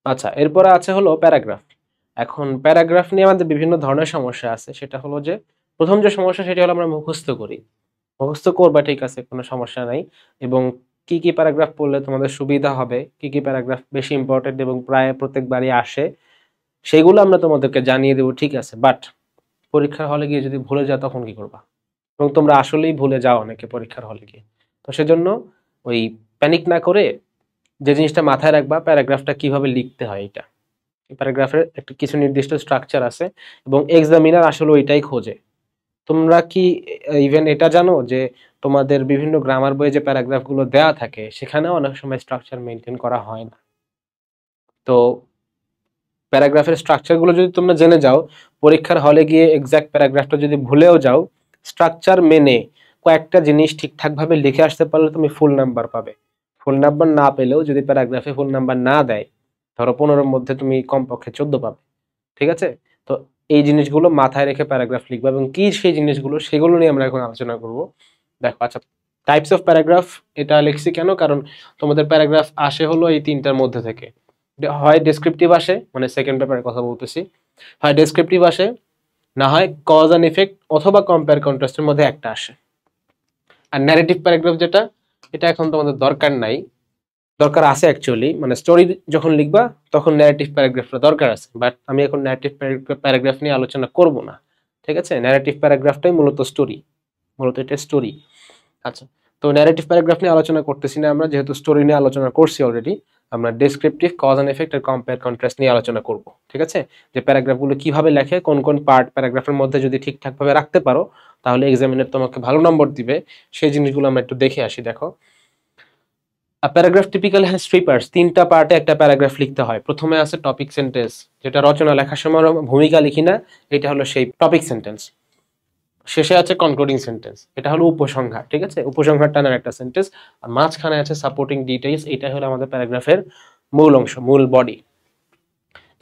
আচ্ছা, এরপরে আছে হলো প্যারাগ্রাফ। এখন প্যারাগ্রাফ নিয়ে আমাদের বিভিন্ন ধরনের সমস্যা আছে। সেটা হলো যে প্রথম যে সমস্যা সেটা হলো আমরা মুখস্থ করি। মুখস্থ করবা, ঠিক আছে, কোনো সমস্যা নাই। এবং কি কি প্যারাগ্রাফ পড়লে তোমাদের সুবিধা হবে, কি কি প্যারাগ্রাফ বেশি ইম্পর্টেন্ট এবং প্রায় প্রত্যেকবারই আসে, সেগুলো আমরা তোমাদেরকে জানিয়ে দেবো, ঠিক আছে। বাট পরীক্ষার হলে গিয়ে যদি ভুলে যাও তখন কি করবা? এবং তোমরা আসলেই ভুলে যাও অনেকে পরীক্ষার হলে গিয়ে। তো সেজন্য ওই প্যানিক না করে যে জিনিসটা মাথায় রাখবা, প্যারাগ্রাফটা কিভাবে লিখতে হয়। এটা প্যারাগ্রাফের একটা কিছু নির্দিষ্ট স্ট্রাকচার আছে এবং এক্সামিনার আসলে ওইটাই খোঁজে। তোমরা কি ইভেন এটা জানো যে তোমাদের বিভিন্ন গ্রামার বইয়ে যে প্যারাগ্রাফ গুলো দেওয়া থাকে সেখানেও অনেক সময় স্ট্রাকচার মেনটেন করা হয় না। তো প্যারাগ্রাফের স্ট্রাকচার গুলো যদি তোমরা জেনে যাও, পরীক্ষার হলে গিয়ে এক্সাক্ট প্যারাগ্রাফটা যদি ভুলেও যাও, স্ট্রাকচার মেনে কয়েকটা জিনিস ঠিকঠাক ভাবে লিখে আসতে পারলে তুমি ফুল নাম্বার পাবে। ফুল নাম্বার না পেলেও যদি প্যারাগ্রাফে ফুল নাম্বার না দেয়, ধরো 15-র মধ্যে তুমি কমপক্ষে 14 পাবে, ঠিক আছে। তো এই জিনিসগুলো মাথায় রেখে প্যারাগ্রাফ লিখবা এবং কি সেই জিনিসগুলো সেগুলো নিয়ে আমরা এখন আলোচনা করব। দেখো, আচ্ছা, টাইপস অফ প্যারাগ্রাফ এটা লিখছি কেন, কারণ তোমাদের প্যারাগ্রাফ আসে হলো এই তিনটার মধ্যে থেকে। হয় ডেসক্রিপটিভ আসে, মানে সেকেন্ড পেপারের কথা বলতেছি, হয় ডেসক্রিপটিভ আসে, না হয় কজ অ্যান্ড ইফেক্ট অথবা কম্পেয়ার কন্ট্রাস্টের মধ্যে একটা আসে। আর ন্যারেটিভ প্যারাগ্রাফ যেটা, এটা এখন তোমাদের দরকার নাই, দরকার আছে অ্যাকচুয়ালি, মানে স্টোরি যখন লিখবা তখন ন্যারেটিভ প্যারাগ্রাফটা দরকার আছে, বাট আমি এখন ন্যারেটিভ প্যারাগ্রাফ নিয়ে আলোচনা করব না, ঠিক আছে। ন্যারেটিভ প্যারাগ্রাফটাই মূলত স্টোরি, মূলত এটা স্টোরি। আচ্ছা, তো ন্যারেটিভ প্যারাগ্রাফ নিয়ে আলোচনা করতেছি না আমরা, যেহেতু স্টোরি নিয়ে আলোচনা করছি অলরেডি। আমরা ডেসক্রিপটিভ, কজ এন্ড এফেক্ট আর কম্পেয়ার কন্ট্রাস্ট নিয়ে আলোচনা করব, ঠিক আছে। যে প্যারাগ্রাফগুলো কিভাবে লেখে, কোন কোন পার্ট প্যারাগ্রাফের মধ্যে যদি ঠিকঠাক ভাবে রাখতে পারো তাহলে এক্সামিনার তোমাকে ভালো নম্বর দিবে, সেই জিনিসগুলো আমরা একটু দেখে আসি। দেখো, paragraph typically has three parts, তিনটা পার্টে একটা প্যারাগ্রাফ লিখতে হয়। প্রথমে আছে টপিক সেন্টেন্স, যেটা রচনা লেখার সময় আমরা ভূমিকা লিখি না, এটা হলো সেই টপিক সেন্টেন্স। শেষে আছে কনক্লুডিং সেন্টেন্স, এটা হলো উপসংহার, ঠিক আছে, উপসংহার টানার একটা সেন্টেন্স। আর মাঝখানে আছে সাপোর্টিং ডিটেইলস, এটা হলো আমাদের প্যারাগ্রাফের মূল অংশ, মূল বডি।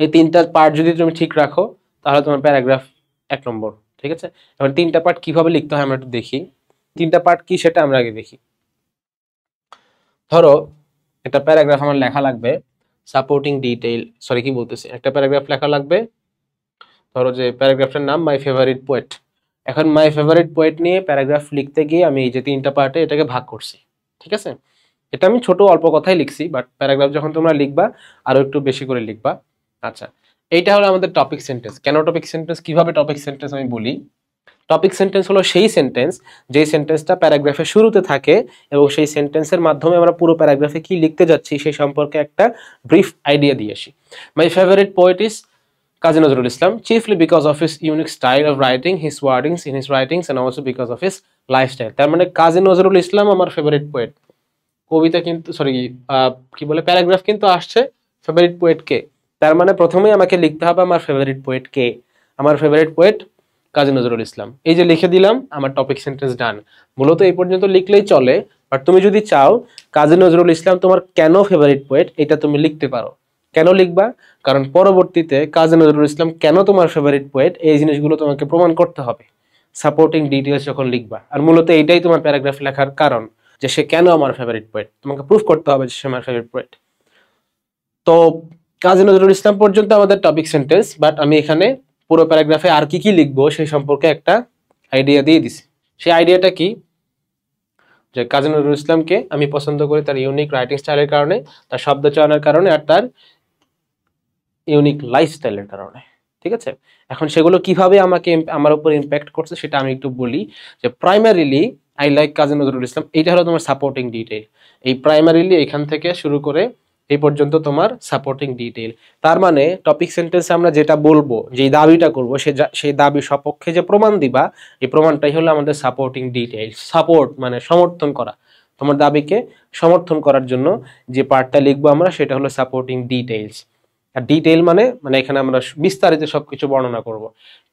এই তিনটা পার্ট যদি তুমি ঠিক রাখো তাহলে তোমার প্যারাগ্রাফ 1 নম্বর, ঠিক আছে। এবার তিনটা পার্ট কিভাবে লিখতে হয় আমরা একটু দেখি। তিনটা পার্ট কি সেটা আমরা আগে দেখি। ধরো একটা প্যারাগ্রাফ আমার লেখা লাগবে সাপোর্টিং ডিটেইল, সরি কি বলতেছি, একটা প্যারাগ্রাফ লেখা লাগবে। ধরো যে প্যারাগ্রাফটার নাম মাই ফেভারিট পোয়েট। এখন মাই ফেভারিট পোয়েট নিয়ে প্যারাগ্রাফ লিখতে গিয়ে আমি এই যে তিনটা পার্টে এটাকে ভাগ করছি, ঠিক আছে। এটা আমি ছোট অল্প কথাই লিখছি, বাট প্যারাগ্রাফ যখন তোমরা লিখবা আরো একটু বেশি করে লিখবা। আচ্ছা, এইটা হলো আমাদের টপিক সেন্টেন্স। কেন টপিক সেন্টেন্স, কিভাবে টপিক সেন্টেন্স আমি বলি। টপিক সেন্টেন্স হলো সেই সেন্টেন্স যেই সেন্টেন্সটা প্যারাগ্রাফের শুরুতে থাকে এবং সেই সেন্টেন্সের মাধ্যমে আমরা পুরো প্যারাগ্রাফে কি লিখতে যাচ্ছি সেই সম্পর্কে একটা ব্রিফ আইডিয়া দিয়ে আসি। My favourite poet is Kazi Nazrul Islam, chiefly because of his unique style of writing, his wordings in his writings and also because of his lifestyle। তার মানে কাজী নজরুল ইসলাম আমার ফেভারিট পোয়েট। কবিতা কিন্তু সরি কি বলে প্যারাগ্রাফ কিন্তু আসছে ফেভারিট পোয়েট কে, তার মানে প্রথমেই আমাকে লিখতে হবে আমার ফেভারিট পোয়েট কে। আমার ফেভারিট পোয়েট কাজী নজরুল ইসলাম, এই যে লিখে দিলাম, আমার টপিক সেন্টেন্স ডান। মূলত এই পর্যন্ত লিখলেই চলে, বাট তুমি যদি চাও কাজী নজরুল ইসলাম তোমার কেন ফেভারিট পোয়েট এটা তুমি লিখতে পারো। কেন লিখবা, কারণ পরবর্তীতে কাজী নজরুল ইসলাম কেন তোমার ফেভারিট পোয়েট এই জিনিসগুলো তোমাকে প্রমাণ করতে হবে সাপোর্টিং ডিটেইলস যখন লিখবা। আর মূলত এইটাই তোমার প্যারাগ্রাফ লেখার কারণ, যে সে কেন আমার ফেভারিট পোয়েট, তোমাকে প্রুফ করতে হবে যে সে আমার ফেভারিট পোয়েট। তো কাজী নজরুল ইসলাম পর্যন্ত আমাদের টপিক সেন্টেন্স, বাট আমি এখানে পুরো প্যারাগ্রাফে আর কি কি লিখবো সেই সম্পর্কে একটা আইডিয়া দিয়ে দিছি। সেই আইডিয়াটা কি, যে কাজী নজরুল ইসলামকে আমি পছন্দ করি তার ইউনিক রাইটিং স্টাইলের কারণে, তার শব্দ চয়নের কারণে, আর তার ইউনিক লাইফস্টাইলের কারণে, ঠিক আছে। এখন সেগুলো কিভাবে আমাকে আমার উপর ইম্প্যাক্ট করছে সেটা আমি একটু বলি। যে প্রাইমারিলি আই লাইক কাজী নজরুল ইসলাম, এইটা হলো তোমার সাপোর্টিং ডিটেইল। এই প্রাইমারিলি এখান থেকে শুরু করে এই পর্যন্ত তোমার সাপোর্টিং ডিটেইল। তার মানে টপিক সেন্টেন্সে আমরা যেটা বলবো, যেই দাবিটা করবো, সেই দাবি সপক্ষে যে প্রমাণ দিবা, এই প্রমাণটাই হলো আমাদের সাপোর্টিং ডিটেইল। সাপোর্ট মানে সমর্থন করা, তোমার দাবিকে সমর্থন করার জন্য যে পার্টটা লিখবো আমরা সেটা হলো সাপোর্টিং ডিটেইলস। আর ডিটেইল মানে মানে এখানে আমরা বিস্তারিত সবকিছু বর্ণনা করব।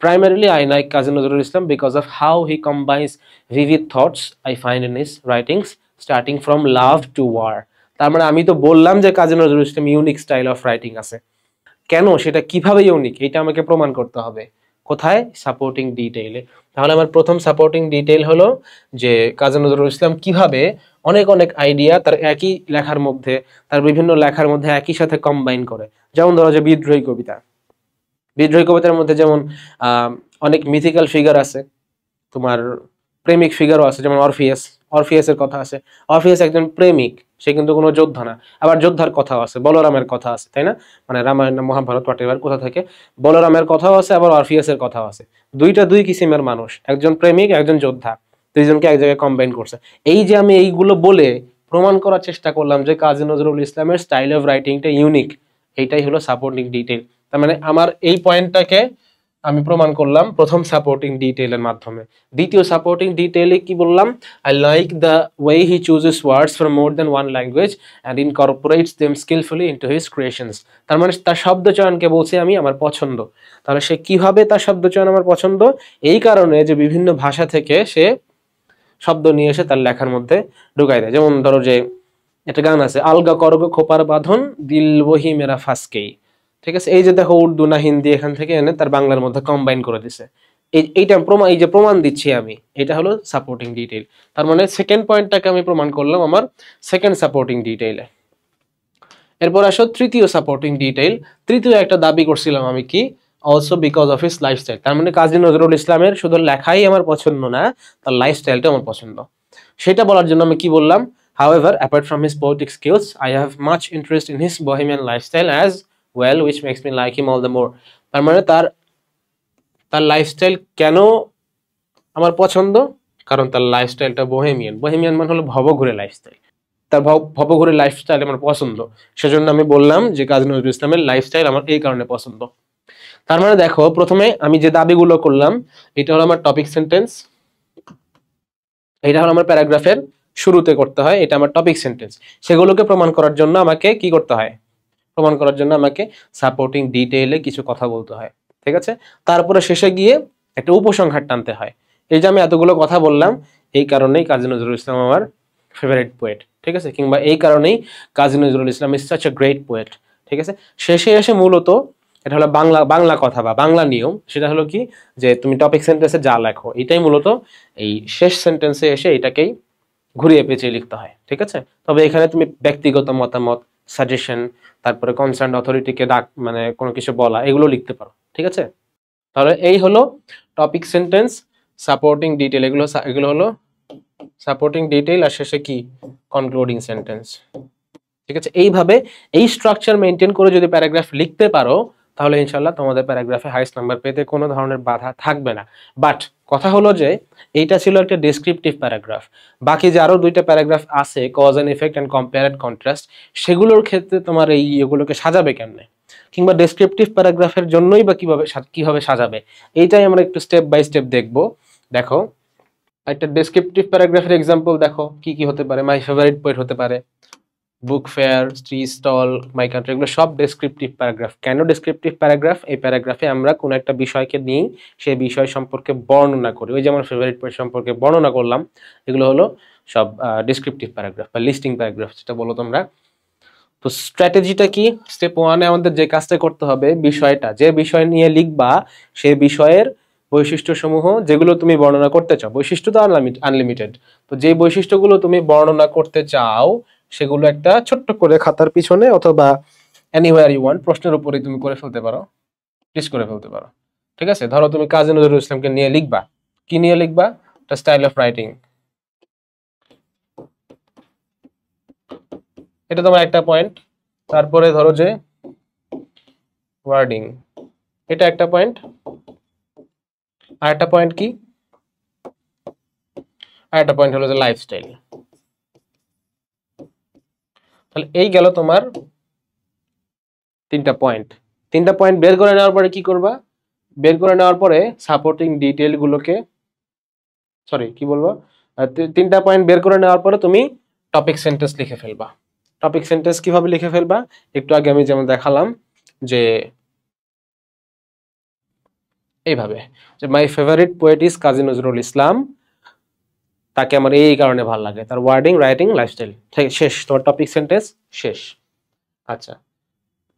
Primarily I like Kazi Nazrul Islam because of how he combines vivid thoughts I find in his writings starting from love to war। তার মানে আমি তো বললাম যে কাজী নজরুল ইসলাম ইউনিক স্টাইল অফ রাইটিং আছে, কেন সেটা কিভাবে ইউনিক এটা আমাকে প্রমাণ করতে হবে। কোথায়? সাপোর্টিং ডিটেইলে। তাহলে আমার প্রথম সাপোর্টিং ডিটেইল হলো যে কাজী নজরুল ইসলাম কিভাবে অনেক অনেক আইডিয়া তার একই লেখার মধ্যে, তার বিভিন্ন লেখার মধ্যে একই সাথে কম্বাইন করে। যেমন ধরো যে বিদ্রোহী কবিতা, বিদ্রোহী কবিতার মধ্যে যেমন অনেক মিথিক্যাল ফিগার আছে, তোমার প্রেমিক ফিগারও আছে, যেমন অরফিয়াস, অরফিয়াসের কথা আছে। অরফিয়াস একজন প্রেমিক, সে কিন্তু কোনো যোদ্ধা না। আবার যোদ্ধার কথাও আছে, বলরামের কথা আছে, তাই না? মানে রামায়ণ মহাভারত হোয়াটেভার কোথা থেকে বলরামের কথাও আছে, আবার অরফিয়াসের কথাও আছে। দুইটা দুই কিসিমের মানুষ, একজন প্রেমিক একজন যোদ্ধা, দুইজনকে এক জায়গায় কম্বাইন করছে। এই যে আমি এইগুলো বলে প্রমাণ করার চেষ্টা করলাম যে কাজী নজরুল ইসলামের স্টাইল অফ রাইটিংটা ইউনিক, এইটাই হলো সাপোর্টিং ডিটেইল। তার মানে আমার এই পয়েন্টটাকে আমি প্রমাণ করলাম প্রথম সাপোর্টিং ডিটেইলের মাধ্যমে। দ্বিতীয় সাপোর্টিং ডিটেইলে কি বললাম? I like the way he chooses words from more than one language and incorporates them skilfully into his creations. তার মানে তার শব্দচয়নকে বলছি আমি আমার পছন্দ। তাহলে সে কিভাবে তার শব্দচয়ন আমার পছন্দ? এই কারণে যে বিভিন্ন ভাষা থেকে সে শব্দ নিয়ে এসে তার লেখার মধ্যে ঢুকাই দেয়। যেমন ধরো যে একটা গান আছে, আলগা করগ খোপার বাঁধন দিল বহি মেরা ফাসকেই, ঠিক আছে? এই যে দেখো উর্দু না হিন্দি এখান থেকে এনে তার বাংলার মধ্যে কম্বাইন করে দিছে। এইটা প্রমাণ, এই যে প্রমাণ দিচ্ছি আমি, এটা হলো সাপোর্টিং ডিটেইল। তার মানে সেকেন্ড পয়েন্টটাকে আমি প্রমাণ করলাম আমার সেকেন্ড সাপোর্টিং ডিটেইলে। এরপর আসো তৃতীয় সাপোর্টিং ডিটেইল। তৃতীয় একটা দাবি করছিলাম আমি কি, also because of his lifestyle. তার মানে কাজী নজরুল ইসলামের শুধু লেখাই আমার পছন্দ না, তার লাইফস্টাইলটা আমার পছন্দ। সেটা বলার জন্য আমি কি বললাম? However, apart from his poetic skills, I have much interest in his bohemian lifestyle as well, which makes me like him all the more. তার মানে তার তার লাইফস্টাইল কেন আমার পছন্দ? কারণ তার লাইফস্টাইলটা বোহেমিয়ান। বোহেমিয়ান মানে হলো ভবঘুরে লাইফস্টাইল। তার ভবঘুরে লাইফস্টাইল আমার পছন্দ, সেজন্য আমি বললাম যে কাজী নজরুল ইসলামের লাইফস্টাইল আমার এই কারণে পছন্দ। তার মানে দেখো, প্রথমে আমি যে দাবিগুলো করলাম, এটা হলো আমার টপিক সেন্টেন্স, এটা হলো আমার প্যারাগ্রাফের শুরুতে করতে হয়, এটা আমার টপিক সেন্টেন্স। সেগুলোকে প্রমাণ করার জন্য আমাকে কি করতে হয়? প্রমাণ করার জন্য আমাকে সাপোর্টিং ডিটেইলে কিছু কথা বলতে হয়, ঠিক আছে? তারপরে শেষে গিয়ে একটা উপসংহার টানতে হয়। এই যে আমি এতগুলো কথা বললাম, এই কারণেই কাজী নজরুল ইসলাম আমার ফেভারিট পোয়েট, ঠিক আছে? কিংবা এই কারণেই Kazi Nazrul Islam is such a great poet, ঠিক আছে? শেষে এসে মূলত এটা হলো বাংলা বাংলা কথা বা বাংলা নিয়ম, সেটা হলো কি যে তুমি টপিক সেন্টেন্সে যা লেখো, এটাই মূলত এই শেষ সেন্টেন্সে এসে এটাকেই ঘুরিয়ে পেঁচিয়ে লিখতে হয়, ঠিক আছে? তবে এখানে তুমি ব্যক্তিগত মতামত, সাজেশন, তারপরে কনসার্ন অথরিটিকে ডাক মানে কোনো কিছু বলা, এগুলো লিখতে পারো, ঠিক আছে? তাহলে এই হলো টপিক সেন্টেন্স, সাপোর্টিং ডিটেইল, এগুলো এগুলো হলো সাপোর্টিং ডিটেইল, আর শেষে কি? কনক্লুডিং সেন্টেন্স, ঠিক আছে? এইভাবে এই স্ট্রাকচার মেনটেন করে যদি প্যারাগ্রাফ লিখতে পারো, তাহলে ইনশাল্লাহ তোমাদের প্যারাগ্রাফে হাইস্ট নাম্বার পেতে কোনো ধরনের বাধা থাকবে না। বাট কথা হলো যে এইটা ছিল একটা ডেসক্রিপটিভ প্যারাগ্রাফ। বাকি যে আরো দুইটা প্যারাগ্রাফ আছে, cause and effect and compare and contrast, সেগুলোর ক্ষেত্রে তোমার এই এগুলোকে সাজাবে কেমনে, কিংবা ডেসক্রিপটিভ প্যারাগ্রাফের জন্যই বা কিভাবে সাজাবে, এইটাই আমরা একটু স্টেপ বাই স্টেপ দেখবো। দেখো, একটা ডেসক্রিপটিভ প্যারাগ্রাফের এক্সাম্পল দেখো কি কি হতে পারে। মাই ফেভারিট পোয়েট হতে পারে, book fair, tree stall, my country, এগুলো সব ডেসক্রিপটিভ প্যারাগ্রাফ। কেন ডেসক্রিপটিভ প্যারাগ্রাফ? এই প্যারাগ্রাফে আমরা কোনো একটা বিষয়কে নিয়ে সেই বিষয় সম্পর্কে বর্ণনা করি। ওই যে আমার ফেভারিট পোয়েট সম্পর্কে বর্ণনা করলাম, এগুলো হলো সব ডেসক্রিপটিভ প্যারাগ্রাফ বা লিস্টিং প্যারাগ্রাফ, যেটা বলো তোমরা। তো স্ট্র্যাটেজিটা কি? স্টেপ ওয়ানে আমাদের যে কাজটা করতে হবে, বিষয়টা, যে বিষয় নিয়ে লিখবা সেই বিষয়ের বৈশিষ্ট্য সমূহ যেগুলো তুমি বর্ণনা করতে চাও, বৈশিষ্ট্য তো আনলিমিটেড, তো যে বৈশিষ্ট্যগুলো তুমি বর্ণনা করতে চাও সেগুলো একটা ছোট্ট করে খাতার পিছনে অথবা এনিওয়্যার ইউ ওয়ান্ট, প্রশ্নের উপরে তুমি করে ফেলতে পারো, লিস্ট করে ফেলতে পারো, ঠিক আছে? ধরো তুমি কাজী নজরুল ইসলামকে নিয়ে লিখবা, কি নিয়ে লিখবা? একটা স্টাইল অফ রাইটিং, এটা তোমার একটা পয়েন্ট। তারপরে ধরো যে ওয়ার্ডিং, এটা একটা পয়েন্ট। আর একটা পয়েন্ট কি? আর একটা পয়েন্ট হলো যে লাইফস্টাইল। তাহলে এই গেল তোমার তিনটা পয়েন্ট। তিনটা পয়েন্ট বের করে নেওয়ার পরে কি করবা? বের করে নেওয়ার পরে সাপোর্টিং ডিটেইল গুলোকে, সরি কি বলবো, তিনটা পয়েন্ট বের করে নেওয়ার পরে তুমি টপিক সেন্টেন্স লিখে ফেলবা। টপিক সেন্টেন্স কিভাবে লিখে ফেলবা? একটু আগে আমি যেমন দেখালাম যে এইভাবে, যে মাই ফেভারিট পোয়েট ইজ কাজী নজরুল ইসলাম, তাকে আমার এই কারণে ভালো লাগে, তার ওয়ার্ডিং, রাইটিং, লাইফস্টাইল, ঠিক শেষ, তোমার টপিক সেন্টেন্স শেষ। আচ্ছা,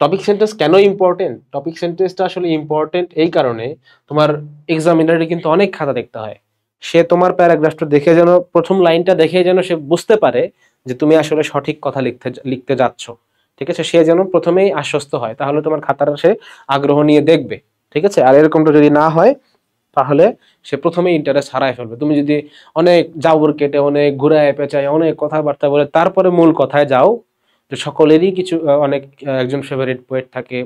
টপিক সেন্টেন্স কেন ইম্পর্টেন্ট? টপিক সেন্টেন্সটা আসলে ইম্পর্টেন্ট এই কারণে, তোমার এক্সামিনারে কিন্তু অনেক খাতা দেখতে হয়। সে তোমার প্যারাগ্রাফটা দেখে যেন, প্রথম লাইনটা দেখে যেন সে বুঝতে পারে যে তুমি আসলে সঠিক কথা লিখতে লিখতে যাচ্ছ। ঠিক আছে, সে যেন প্রথমেই আশ্বস্ত হয়, তাহলে তোমার খাতাটা সে আগ্রহ নিয়ে দেখবে। ঠিক আছে, আর এরকমটা যদি না হয় তাহলে সে প্রথমেই ইন্টারেস্ট হারায় ফেলবে। তুমি যদি অনেক জাবর কেটে, অনেক ঘুরায় পেঁচায়, অনেক কথাবার্তা বলে তারপরে মূল কথায় যাও, যে সকলেরই কিছু অনেক একজন ফেভারিট পোয়েট থাকে,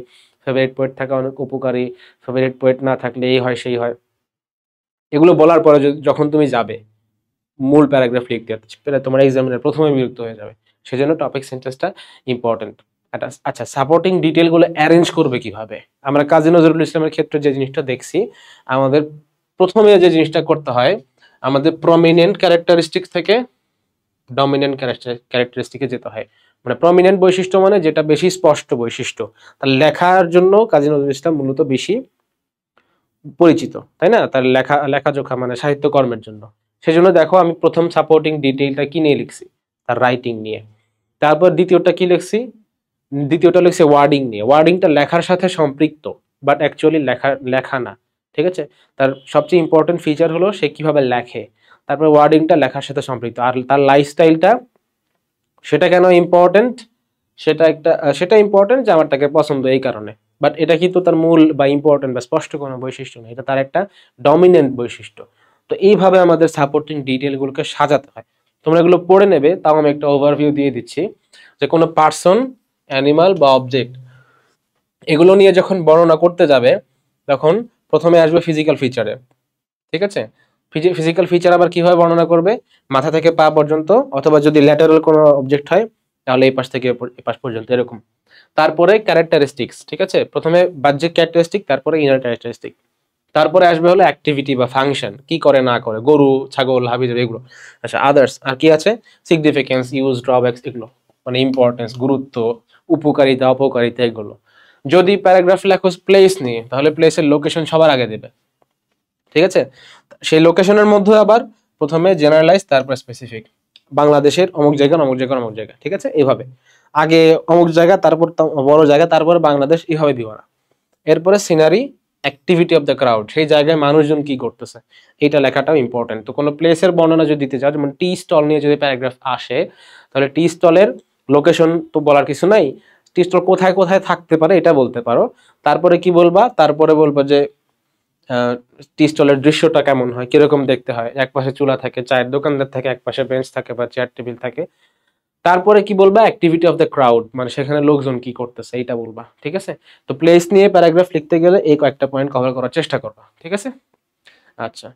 ফেভারিট পোয়েট থাকা অনেক উপকারী, ফেভারিট পোয়েট না থাকলে এই হয় সেই হয়, এগুলো বলার পরে যখন তুমি যাবে মূল প্যারাগ্রাফ লিখতে, তোমার এক্সামিনার প্রথমে বিরক্ত হয়ে যাবে। সেজন্য টপিক সেন্টেন্সটা ইম্পর্টেন্ট। আচ্ছা, সাপোর্টিং ডিটেল গুলো অ্যারেঞ্জ করবে কিভাবে? আমরা কাজী নজরুল ইসলামের ক্ষেত্রে যে জিনিসটা দেখছি, আমাদের প্রথমে যে জিনিসটা করতে হয়, আমাদের প্রমিনেন্ট ক্যারেক্টারিস্টিক্স থেকে ডমিনেন্ট ক্যারেক্টারিস্টিকে যেতে হয়। মানে প্রমিনেন্ট বৈশিষ্ট্য মানে যেটা বেশি স্পষ্ট বৈশিষ্ট্য, তার লেখার জন্য কাজী নজরুল ইসলাম মূলত বেশি পরিচিত, তাই না? তার লেখাজোখা মানে সাহিত্যকর্মের জন্য। সেজন্য দেখো আমি প্রথম সাপোর্টিং ডিটেইলটা কি নিয়ে লিখছি, তার রাইটিং নিয়ে। তারপর দ্বিতীয়টা কি লিখছি, দ্বিতীয়টা লিখছি ওয়ার্ডিং নিয়ে। ওয়ার্ডিংটা লেখার সাথে সম্পৃক্ত, বাট অ্যাকচুয়ালি লেখা না। ঠিক আছে, তার সবচেয়ে ইম্পর্টেন্ট ফিচার হলো সে কিভাবে লেখে। তারপর ওয়ার্ডিংটা লেখার সাথে সম্পৃক্ত, আর তার লাইফস্টাইলটা, সেটা কেন ইম্পর্টেন্ট, সেটা ইম্পর্টেন্ট যে আমার তাকে পছন্দ এই কারণে। বাট এটা কিন্তু তার মূল বা ইম্পর্টেন্ট বা স্পষ্ট কোনো বৈশিষ্ট্য না, এটা তার একটা ডমিনেন্ট বৈশিষ্ট্য। তো এইভাবে আমাদের সাপোর্টিং ডিটেলগুলোকে সাজাতে হয়। তোমরা এগুলো পড়ে নেবে, তাও আমি একটা ওভারভিউ দিয়ে দিচ্ছি। যে কোনো পার্সন, অ্যানিমাল বা অবজেক্ট, এগুলো নিয়ে যখন বর্ণনা করতে যাবে, তখন প্রথমে আসবে ফিজিক্যাল ফিচারে। ঠিক আছে, ফিজিক্যাল ফিচার আবার কিভাবে বর্ণনা করবে? মাথা থেকে পা পর্যন্ত, অথবা যদি ল্যাটারাল কোনো অবজেক্ট হয় তাহলে এই পাশ থেকে এই পাশ পর্যন্ত, এরকম। তারপরে ক্যারেক্টারিস্টিক্স, ঠিক আছে, প্রথমে বাহ্যিক ক্যারেক্টারিস্টিক, তারপরে ইনার ক্যারেক্টারিস্টিক, তারপরে আসবে হলো অ্যাক্টিভিটি বা ফাংশন, কি করে না করে, গরু ছাগল হাবি যাবে এগুলো। আচ্ছা, আদার্স আর কি আছে? সিগনিফিকেন্স, ইউজ, ড্রব্যাকস, এগুলো মানে ইম্পর্টেন্স, গুরুত্ব, উপকারিতা, অপকারিতা, এগুলো। যদি প্যারাগ্রাফ লেখো প্লেস নিয়ে, তাহলে প্লেসের লোকেশন সবার আগে দেবে। ঠিক আছে, সেই লোকেশনের মধ্যে আবার প্রথমে জেনারেলাইজ, তারপর স্পেসিফিক। বাংলাদেশের অমুক জায়গা, অমুক জায়গা, অমুক জায়গা, ঠিক আছে, এইভাবে আগে অমুক জায়গা, তারপর বড় জায়গা, তারপর বাংলাদেশ, এইভাবে দিব না। এরপরে scenery, activity of the crowd, সেই জায়গায় মানুষজন কি করতেছে, এইটা লেখাটাও ইম্পর্টেন্ট। তো কোনো প্লেসের বর্ণনা যদি দিতে চাও, যেমন টি স্টল নিয়ে যদি প্যারাগ্রাফ আসে, তাহলে টি স্টলের লোকেশন তো বলার কিছু নাই, টি স্টল কোথায় কোথায় থাকতে পারে এটা বলতে পারো। তারপরে কি বলবা? তারপরে বলবো যে টি স্টলের দৃশ্যটা কেমন হয়, কিরকম দেখতে হয়, এক পাশে চুলা থাকে, চায়ের দোকানদার থাকে, এক পাশে বেঞ্চ থাকে বা চেয়ার টেবিল থাকে। তারপরে কি বলবা? অ্যাক্টিভিটি অফ দ্য ক্রাউড, মানে সেখানে লোকজন কি করতেছে এইটা বলবা। ঠিক আছে, তো প্লেস নিয়ে প্যারাগ্রাফ লিখতে গেলে এই কয়েকটা পয়েন্ট কভার করার চেষ্টা করবা। ঠিক আছে, আচ্ছা,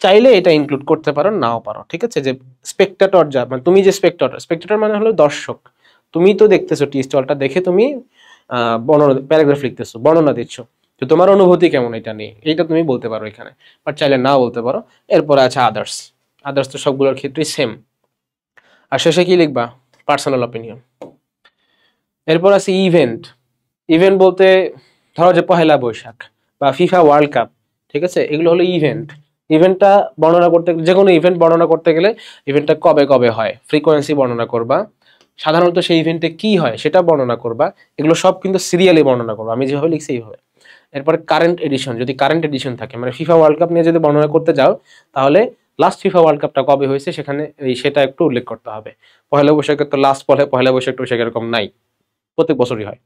চাইলে এটা ইনক্লুড করতে পারো, নাও পারো। ঠিক আছে, যে স্পেক্টাটর, যা মানে তুমি যে স্পেক্টাটর, স্পেক্টাটর মানে হলো দর্শক, তুমি তো দেখতেছো টি স্টলটা দেখে, তুমি বর্ণনা, প্যারাগ্রাফ লিখতেছো, বর্ণনা দিচ্ছ, তো তোমার অনুভূতি কেমন এটা নিয়ে, এইটা তুমি বলতে পারো এখানে, বাট চাইলে নাও বলতে পারো। এরপরে আছে আদার্স। আদার্স তো সবগুলোর ক্ষেত্রেই সেম। আর শেষে কি লিখবা? Personal opinion. এরপর আছে ইভেন্ট। ইভেন্ট বলতে ধরো যে পহেলা বৈশাখ বা ফিফা ওয়ার্ল্ড কাপ, ঠিক আছে, এগুলো হলো ইভেন্ট। ইভেন্টটা বর্ণনা করতে, যে কোনো ইভেন্ট বর্ণনা করতে গেলে ইভেন্টটা কবে কবে হয়, ফ্রিকোয়েন্সি বর্ণনা করবা, সাধারণত সেই ইভেন্টে কি হয় সেটা বর্ণনা করবা। এগুলো সব কিন্তু সিরিয়ালি বর্ণনা করবা, আমি যেভাবে লিখছি এইভাবে। এরপরে কারেন্ট এডিশন, যদি কারেন্ট এডিশন থাকে, মানে ফিফা ওয়ার্ল্ড কাপ নিয়ে যদি বর্ণনা করতে যাও, তাহলে লাস্ট ফিফা ওয়ার্ল্ড কাপটা কবে হয়েছে সেখানে সেটা একটু উল্লেখ করতে হবে। পহেলা বৈশাখের তো লাস্ট পহেলা বৈশাখ টৈশাখ এরকম নাই, প্রত্যেক বছরই হয়।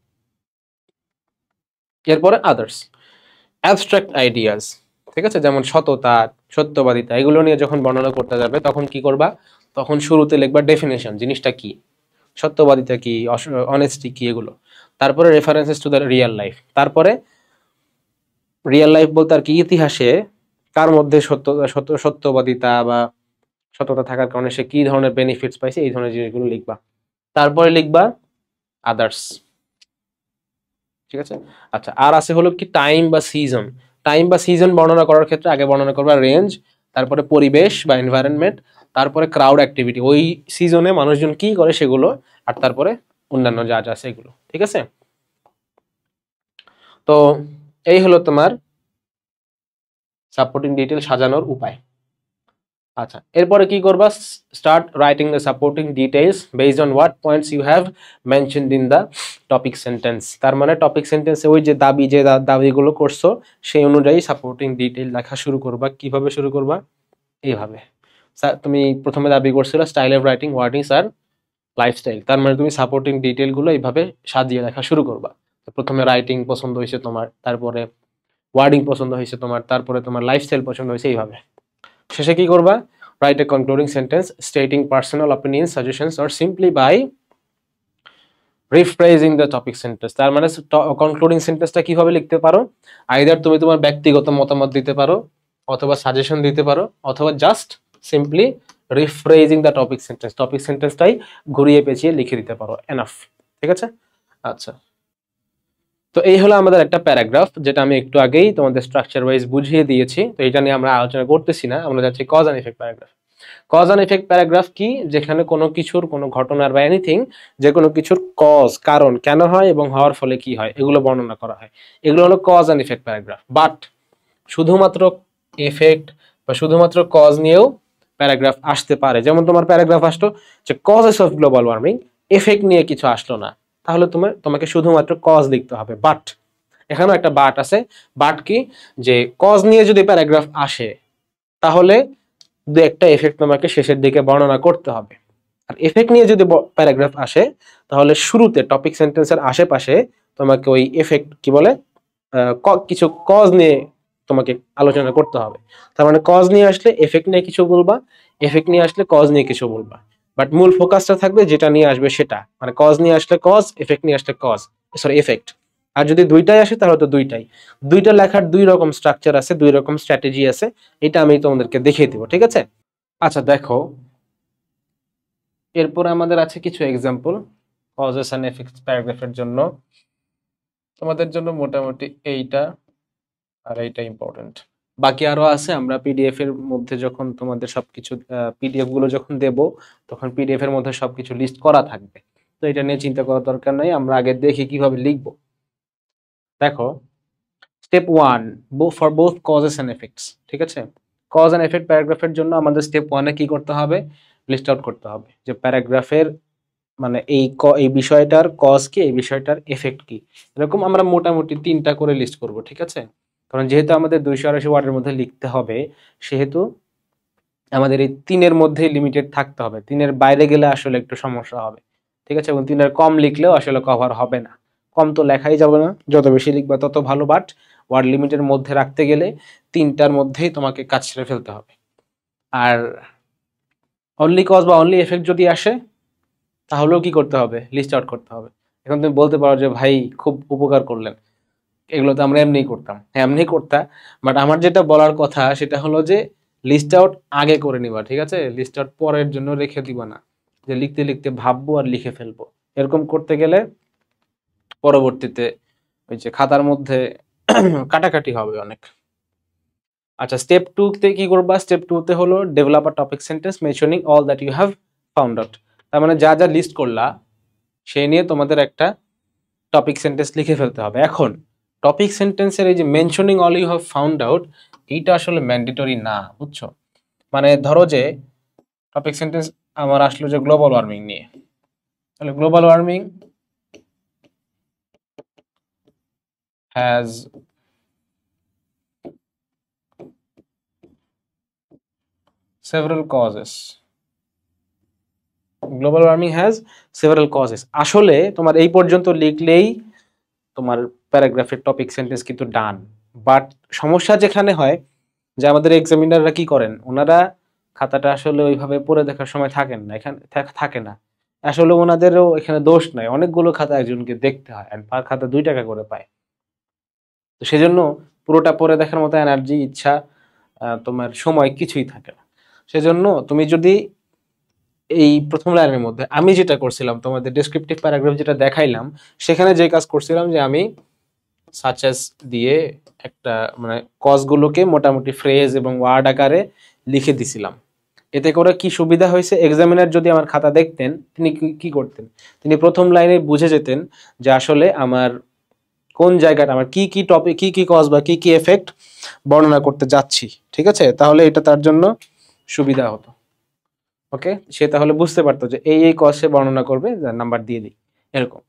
এরপরে আদার্স, অ্যাবস্ট্রাক্ট আইডিয়াস, ঠিক আছে, যেমন সততা, সত্যবাদিতা, এগুলো নিয়ে যখন বর্ণনা করতে যাবে তখন কি করবা? তখন শুরুতে লিখবা ডেফিনেশন, জিনিসটা কি, সত্যবাদিতা কি, অনেস্টি কি, এগুলো। তারপরে references to the real life. তারপরে রিয়েল লাইফ বলতে আর কি, ইতিহাসে কার মধ্যে সত্যবাদিতা বা সততা থাকার কারণে সে কি ধরনের বেনিফিটস পাইছে, এই ধরনের জিনিসগুলো লিখবা। তারপরে লিখবা আদার্স। ঠিক আছে, আচ্ছা, আর আছে হলো কি টাইম বা সিজন। টাইম বা সিজন বর্ণনা করার ক্ষেত্রে আগে বর্ণনা করবা রেঞ্জ, তারপরে পরিবেশ বা এনভায়রনমেন্ট, তারপরে ক্রাউড অ্যাক্টিভিটি, ওই সিজনে মানুষজন কি করে সেগুলো, আর তারপরে অন্যান্য যা যা আছে এগুলো। ঠিক আছে, তো এই হলো তোমার সাপোর্টিং ডিটেল সাজানোর উপায়। আচ্ছা, এরপরে কি করবা, start writing the supporting details based on what points you have mentioned in the topic sentence. তার মানে টপিক সেন্টেন্সে ওই যে দাবিগুলো করছো সেই অনুযায়ী সাপোর্টিং ডিটেইল লেখা শুরু করবা। কিভাবে শুরু করবা? এইভাবে। তুমি প্রথমে দাবি করছিল স্টাইল অফ রাইটিং ওয়ার্ডিংস আর লাইফস্টাইল, তার মানে তুমি সাপোর্টিং ডিটেইল গুলো এইভাবে সাজিয়ে লেখা শুরু করবা। প্রথমে রাইটিং পছন্দ হয়েছে তোমার, তারপরে ওয়ার্ডিং পছন্দ হয়েছে তোমার, তারপরে তোমার লাইফস্টাইল পছন্দ হয়েছে, এইভাবে। শেষে কি করবা? Write a concluding sentence stating personal opinion, suggestions or simply by rephrasing the topic sentence. তার মানে কনক্লুডিং সেন্টেন্সটা কিভাবে লিখতে পারো? আইদার তুমি তোমার ব্যক্তিগত মতামত দিতে পারো, অথবা সাজেশন দিতে পারো, অথবা just simply rephrasing the topic sentence, topic সেন্টেন্সটাই ঘুরিয়ে পেঁচিয়ে লিখে দিতে পারো, এনাফ। ঠিক আছে? আচ্ছা, তো এই হলো আমাদের একটা প্যারাগ্রাফ, যেটা আমি একটু আগেই তোমাদের স্ট্রাকচার ওয়াইজ বুঝিয়ে দিয়েছি। তো এটা নিয়ে আমরা আলোচনা করতেছি না, আমরা যাচ্ছি cause and effect paragraph. Cause and effect paragraph কি? যেখানে কোনো কিছুর, কোনো ঘটনার বা এনিথিং, যে কোনো কিছুর কজ, কারণ, কেন হয় এবং হওয়ার ফলে কি হয়, এগুলো বর্ণনা করা হয়। এগুলো হলো cause and effect paragraph. But শুধুমাত্র এফেক্ট বা শুধুমাত্র কজ নিয়েও প্যারাগ্রাফ আসতে পারে। যেমন তোমার প্যারাগ্রাফ আসলো যে causes of global warming, effect নিয়ে কিছু আসলো না, তাহলে তোমাকে শুধুমাত্র কজ লিখতে হবে। বাট এখানেও একটা বাট আছে। বাট কি? যে কজ নিয়ে যদি প্যারাগ্রাফ আসে, তাহলে দু একটা এফেক্ট তোমাকে শেষের দিকে বর্ণনা করতে হবে। আর এফেক্ট নিয়ে যদি প্যারাগ্রাফ আসে, তাহলে শুরুতে টপিক সেন্টেন্সের আশেপাশে তোমাকে ওই এফেক্ট কি বলে, কিছু কজ নিয়ে তোমাকে আলোচনা করতে হবে। তার মানে কজ নিয়ে আসলে এফেক্ট নিয়ে কিছু বলবা, এফেক্ট নিয়ে আসলে কজ নিয়ে কিছু বলবা, বাট মূল ফোকাসটা থাকবে যেটা নিয়ে আসবে সেটা। মানে কজ নিয়ে আসলে কজ, এফেক্ট নিয়ে আসলে কজ, সরি এফেক্ট। আর যদি দুইটাই আসে তাহলে তো দুইটাই। দুইটা লেখার দুই রকম স্ট্রাকচার আছে, দুই রকম স্ট্র্যাটেজি আছে, এটা আমি তোমাদেরকে দেখিয়ে দিব। ঠিক আছে? আচ্ছা দেখো, এরপরে আমাদের আছে কিছু এক্সাম্পল কজেস এন্ড এফেক্টস প্যারাগ্রাফের জন্য। তোমাদের জন্য মোটামুটি এইটা আর এইটা ইম্পর্টেন্ট, বাকি আরো আছে। আমরা পিডিএফ এর মধ্যে যখন তোমাদের সবকিছু পিডিএফ গুলো যখন দেব, তখন পিডিএফ এর মধ্যে সবকিছু লিস্ট করা থাকবে। তো এটা নিয়ে চিন্তা করার দরকার নাই, আমরা আগে দেখি কিভাবে লিখবো। দেখো, step 1 for both causes and effects. ঠিক আছে? কজ এন্ড এফেক্ট প্যারাগ্রাফের জন্য আমাদের স্টেপ 1 এ কি করতে হবে? লিস্ট আউট করতে হবে যে প্যারাগ্রাফের মানে এই বিষয়টার কজ কি, এই বিষয়টার এফেক্ট কি। এরকম আমরা মোটামুটি 3টা করে লিস্ট করব। ঠিক আছে? কারণ যেহেতু আমাদের 280 ওয়ার্ডের মধ্যে লিখতে হবে, সেহেতু আমাদের এই 3-এর মধ্যেই লিমিটেড থাকতে হবে। 3-এর বাইরে গেলে আসলে একটু সমস্যা হবে। ঠিক আছে? এবং 3-এর কম লিখলেও আসলে কভার হবে না। কম তো লেখাই যাবে না, যত বেশি লিখবা তত ভালো। বাট ওয়ার্ড লিমিটের মধ্যে রাখতে গেলে 3টার মধ্যেই তোমাকে কাজ সেরে ফেলতে হবে। আর অনলি কজ বা অনলি এফেক্ট যদি আসে, তাহলেও কি করতে হবে? লিস্ট আউট করতে হবে। এখন তুমি বলতে পারো যে ভাই খুব উপকার করলেন, এগুলো তো আমরা এমনিই করতাম। হ্যাঁ, এমনিই করতাম, বাট আমার যেটা বলার কথা সেটা হলো যে লিস্ট আউট আগে করে নিবা। ঠিক আছে? লিস্ট আউট পরের জন্য রেখে দিবা না, যে লিখতে লিখতে ভাববো আর লিখে ফেলবো। এরকম করতে গেলে পরবর্তীতে ওই যে খাতার মধ্যে কাটাকাটি হবে অনেক। আচ্ছা, স্টেপ 2 তে কি করবা? স্টেপ 2 তে হলো develop a topic sentence mentioning all that you have found out. তার মানে যা যা লিস্ট করলা সেই নিয়ে তোমাদের একটা টপিক সেন্টেন্স লিখে ফেলতে হবে। এখন টপিক সেন্টেন্সের এই যে mentioning all you have found out, এইটা আসলে ম্যান্ডেটরি না, বুঝছো? মানে ধরো যে টপিক সেন্টেন্স আমার আসলো যে গ্লোবাল ওয়ার্মিং নিয়ে, তাহলে global warming has several causes. Global warming has several causes. আসলে তোমার এই পর্যন্ত লিখলেই তোমার প্যারাগ্রাফের টপিক সেন্টেন্স কিন্তু ডান। বাট সমস্যা যেখানে হয় যে আমাদের এক্সামিনাররা কি করেন, ওনারা খাতাটা আসলে ওইভাবে পড়ে দেখার সময় থাকেন না, এখানে থাকে না। আসলে ওনাদেরও এখানে দোষ নাই, অনেকগুলো খাতা একজনকে দেখতে হয়, আর পার খাতা 2 টাকা করে পায়। তো সেজন্য পুরোটা পড়ে দেখার মতো এনার্জি, ইচ্ছা, তোমার সময় কিছুই থাকে না। সেজন্য তুমি যদি এই প্রথম লাইনের মধ্যে আমি যেটা করছিলাম, তোমাদের ডেসক্রিপটিভ প্যারাগ্রাফ যেটা দেখাইলাম, সেখানে যে কাজ করছিলাম যে আমি সাচেস দিয়ে একটা মানে কজগুলোকে মোটামুটি ফ্রেজ এবং ওয়ার্ড আকারে লিখে দিছিলাম। এতে করে কি সুবিধা হয়েছে, এক্সামিনার যদি আমার খাতা দেখতেন, তিনি কি করতেন? তিনি প্রথম লাইনে বুঝে যেতেন যে আসলে আমার কোন জায়গাটা, আমার কি কি টপিক, কি কি কজ বা কি কি এফেক্ট বর্ণনা করতে যাচ্ছি। ঠিক আছে? তাহলে এটা তার জন্য সুবিধা হতো। ওকে, সে তাহলে বুঝতে পারতো যে এই কজ সে বর্ণনা করবে, নাম্বার দিয়ে দিই এরকম।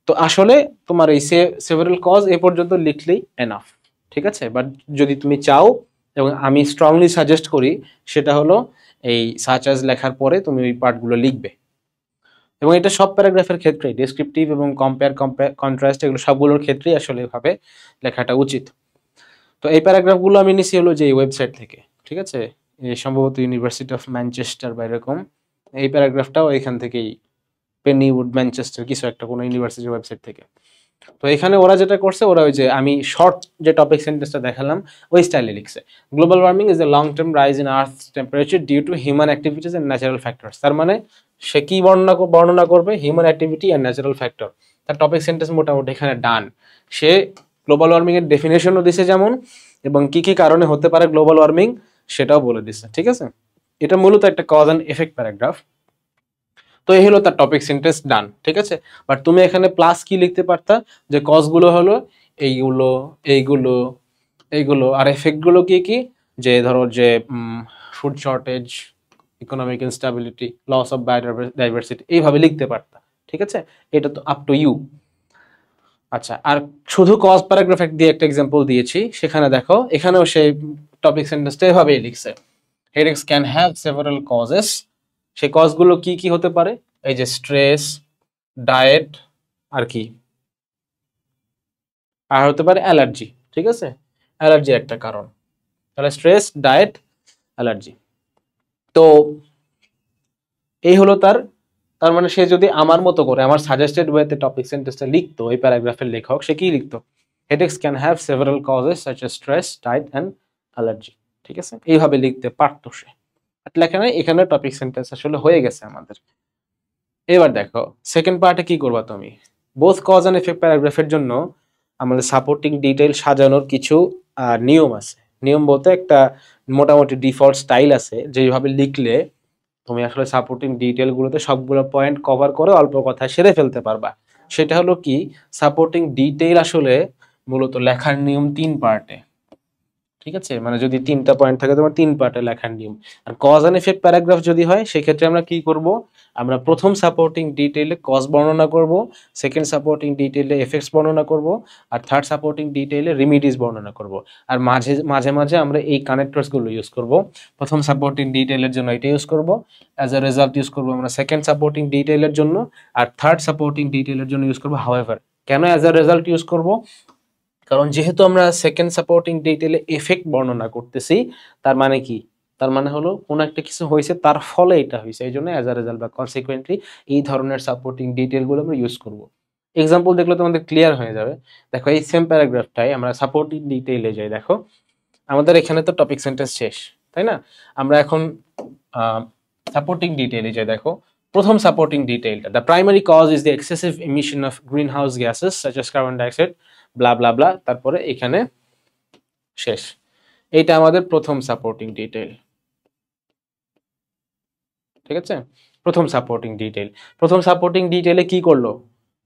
তো আসলে তোমার এই সেভারাল কজ এ পর্যন্ত লিখলেই এনাফ, ঠিক আছে। বাট যদি তুমি চাও, এবং আমি স্ট্রংলি সাজেস্ট করি, সেটা হলো এই সাচ অ্যাজ লেখার পরে তুমি ওই পার্টগুলো লিখবে। এবং এটা সব প্যারাগ্রাফের ক্ষেত্রেই, ডেসক্রিপটিভ এবং কম্পেয়ার কন্ট্রাস্ট এগুলো সবগুলোর ক্ষেত্রেই আসলে এভাবে লেখাটা উচিত। তো এই প্যারাগ্রাফগুলো আমি নিছি হলো যে এই ওয়েবসাইট থেকে, ঠিক আছে, এই সম্ভবত ইউনিভার্সিটি অফ ম্যানচেস্টার বা এরকম। এই প্যারাগ্রাফটাও এখান থেকেই, পেনিউড ম্যানচেস্টার কিছু একটা কোনো ইউনিভার্সিটির ওয়েবসাইট থেকে। তো এখানে ওরা যেটা করছে, ওরা ওই যে আমি শর্ট যে টপিক সেন্টেন্সটা দেখালাম ওই স্টাইলে লিখছে, global warming is a long term rise in earth temperature due to human activities and natural factors. তার মানে সে কি বর্ণনা করবে, human activity and natural factor. তার টপিক সেন্টেন্স মোটামুটি এখানে ডান। সে গ্লোবাল ওয়ার্মিং এর ডেফিনেশনও দিছে যেমন, এবং কি কি কারণে হতে পারে গ্লোবাল ওয়ার্মিং সেটাও বলে দিচ্ছে, ঠিক আছে। এটা মূলত একটা কজ অ্যান্ড এফেক্ট প্যারাগ্রাফ। তো এই হলো তার টপিক সেন্টেন্স ডান, ঠিক আছে। বাট তুমি এখানে প্লাস কি লিখতে পারতা, যে কজগুলো হলো এইগুলো, এইগুলো, এইগুলো, আর এফেক্ট গুলো কি কি, যে ধরো যে food shortage, economic instability, loss of biodiversity, এইভাবে লিখতে পারতা, ঠিক আছে। এটা তো আপ টু ইউ। আচ্ছা, আর শুধু কজ প্যারাগ্রাফ দিয়ে একটা এক্সাম্পল দিয়েছি, সেখানে দেখো এখানেও সেই টপিক সেন্টেন্সটা এভাবেই লিখছে, হেডেক্স ক্যান হ্যাভ সেভারাল কজেস। সেই কজগুলো কি কি হতে পারে, এই যে স্ট্রেস, ডায়েট, আর কি, আর হতে পারে অ্যালার্জি, ঠিক আছে। অ্যালার্জি একটা কারণ, তাহলে স্ট্রেস, ডায়েট, অ্যালার্জি। তো এই হলো তার, তার মানে সে যদি আমার মতো করে, আমার সাজেস্টেড ওয়েতে টপিক সেন্টেন্সটা লিখতো, এই প্যারাগ্রাফের লেখক, সে কি লিখতো, headaches can have several causes such as stress, diet and allergy, ঠিক আছে। এইভাবে লিখতে পারতো সে, লেখা নাই, এখানে টপিক সেন্টেন্স আসলে হয়ে গেছে আমাদের। এবার দেখো সেকেন্ড পার্টে কি করবা তুমি, বোথ কজ অ্যান্ড এফেক্ট প্যারাগ্রাফের জন্য আমাদের সাপোর্টিং ডিটেইল সাজানোর কিছু নিয়ম আছে। নিয়ম বলতে একটা মোটামুটি ডিফল্ট স্টাইল আছে, যেভাবে লিখলে তুমি আসলে সাপোর্টিং ডিটেইল গুলোতে সবগুলো পয়েন্ট কভার করে অল্প কথায় সেরে ফেলতে পারবা। সেটা হলো কি, সাপোর্টিং ডিটেইল আসলে মূলত লেখার নিয়ম 3 পার্টে, ঠিক আছে। মানে যদি 3টা পয়েন্ট থাকে তোমার 3 পার্টে লেখার নিয়ম। আর কজ এন্ড এফেক্ট প্যারাগ্রাফ যদি হয়, সেক্ষেত্রে আমরা কি করব, আমরা প্রথম সাপোর্টিং ডিটেইলে কজ বর্ণনা করব, সেকেন্ড সাপোর্টিং ডিটেইলে এফেক্টস বর্ণনা করব, আর থার্ড সাপোর্টিং ডিটেইলে রিমিডিস বর্ণনা করব। আর মাঝে মাঝে মাঝে আমরা এই কানেক্টরস গুলো ইউজ করব। প্রথম সাপোর্টিং ডিটেইলের জন্য এটা ইউজ করব, অ্যাজ আ রেজাল্ট ইউজ করব আমরা সেকেন্ড সাপোর্টিং ডিটেইলের জন্য, আর থার্ড সাপোর্টিং ডিটেইলের জন্য ইউজ করব হাউএভার। কেন অ্যাজ আ রেজাল্ট ইউজ করব, কারণ যেহেতু আমরা সেকেন্ড সাপোর্টিং ডিটেইলে এফেক্ট বর্ণনা করতেছি, তার মানে কি, তার মানে হলো কোন একটা কিছু হয়েছে তার ফলে এটা হয়েছে, এই জন্য অ্যাজ আ রেজাল্ট বা কনসিকুয়েন্টলি এই ধরনের সাপোর্টিং ডিটেইল গুলো আমরা ইউজ করব। এক্সাম্পল দেখলে তোমাদের ক্লিয়ার হয়ে যাবে। দেখো এই সেম প্যারাগ্রাফটাই আমরা সাপোর্টিং ডিটেইলে যাই, দেখো আমাদের এখানে তো টপিক সেন্টেন্স শেষ, তাই না। আমরা এখন সাপোর্টিং ডিটেইলে যাই। দেখো প্রথম সাপোর্টিং ডিটেইলটা, the primary cause is the excessive emission of greenhouse gases such as carbon dioxide, blah blah blah, তারপরে এখানে শেষ। এইটা আমাদের প্রথম সাপোর্টিং ডিটেইল, ঠিক আছে। প্রথম সাপোর্টিং ডিটেইল, প্রথম সাপোর্টিং ডিটেইলে কি করলো,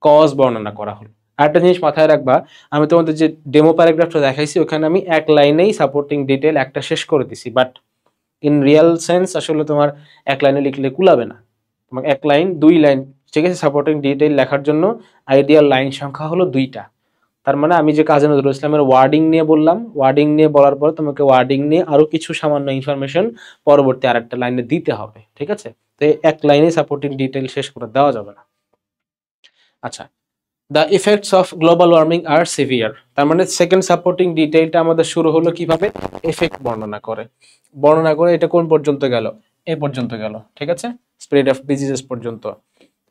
কজ বর্ণনা করা হলো। আরেকটা জিনিস মাথায় রাখবা, আমি তোমাদের যে ডেমো প্যারাগ্রাফটা দেখাইছি ওখানে আমি এক লাইনেই সাপোর্টিং ডিটেইল একটা শেষ করে দিছি, বাট ইন রিয়েল সেন্স আসলে তোমার এক লাইনে লিখলে কুলাবে না, তোমাকে 1 লাইন 2 লাইন, ঠিক আছে। সাপোর্টিং ডিটেইল লেখার জন্য আইডিয়াল লাইন সংখ্যা হলো 2টা। তার মানে আমি যে কাজী নজরুল ইসলামের ওয়ার্ডিং নিয়ে বললাম, ওয়ার্ডিং নিয়ে বলার পর তোমাকে ওয়ার্ডিং নিয়ে আরো কিছু সামান্য ইনফরমেশন পরবর্তী আরেকটা লাইনে দিতে হবে, ঠিক আছে। তো এক লাইনে সাপোর্টিং ডিটেইল শেষ করে দেওয়া যাবে না। আচ্ছা, the effects of global warming are severe, তার মানে সেকেন্ড সাপোর্টিং ডিটেইলটা আমাদের শুরু হলো কিভাবে, এফেক্ট বর্ণনা করে, বর্ণনা করে এটা কোন পর্যন্ত গেল, এই পর্যন্ত গেল, ঠিক আছে, স্প্রেড অফ ডিজিজেস পর্যন্ত।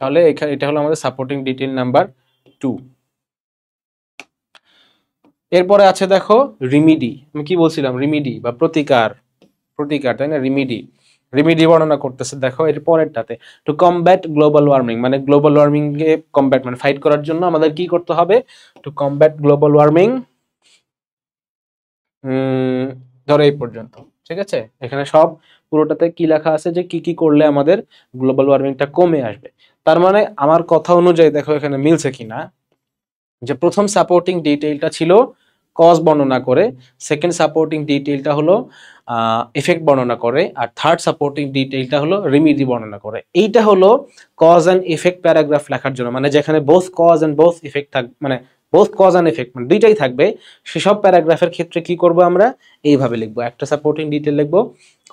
তাহলে এখানে এটা হলো আমাদের সাপোর্টিং ডিটেইল নাম্বার 2। এরপরে আছে দেখো রিমিডি, আমি কি বলছিলাম, রিমিডি বা প্রতিকার, প্রতিকার, তাই না, রিমিডি, রিমিডি বর্ণনা করতেছে। দেখো এর পরেরটাতে, টু কমব্যাট গ্লোবাল ওয়ার্মিং, মানে গ্লোবাল ওয়ার্মিং কে কমব্যাট মানে ফাইট করার জন্য আমাদের কি করতে হবে, টু কমব্যাট গ্লোবাল ওয়ার্মিং, ধরো এই পর্যন্ত, ঠিক আছে। এখানে সব পুরোটাতে কি লেখা আছে, যে কি কি করলে আমাদের গ্লোবাল ওয়ার্মিংটা কমে আসবে। তার মানে আমার কথা অনুযায়ী দেখো এখানে মিলছে কিনা, যে প্রথম সাপোর্টিং ডিটেইলটা ছিল কজ বর্ণনা করে, সেকেন্ড সাপোর্টিং ডিটেইলটা হলো এফেক্ট বর্ণনা করে, আর থার্ড সাপোর্টিং ডিটেইলটা হলো রিমিডি বর্ণনা করে। এইটা হলো কজ অ্যান্ড ইফেক্ট প্যারাগ্রাফ লেখার জন্য, মানে যেখানে both cause and both effect থাকবে, মানে বোথ কজ অ্যান্ড ইফেক্ট মানে দুইটাই থাকবে, সেসব প্যারাগ্রাফের ক্ষেত্রে কি করব আমরা এইভাবে লিখবো, একটা সাপোর্টিং ডিটেইল লিখবো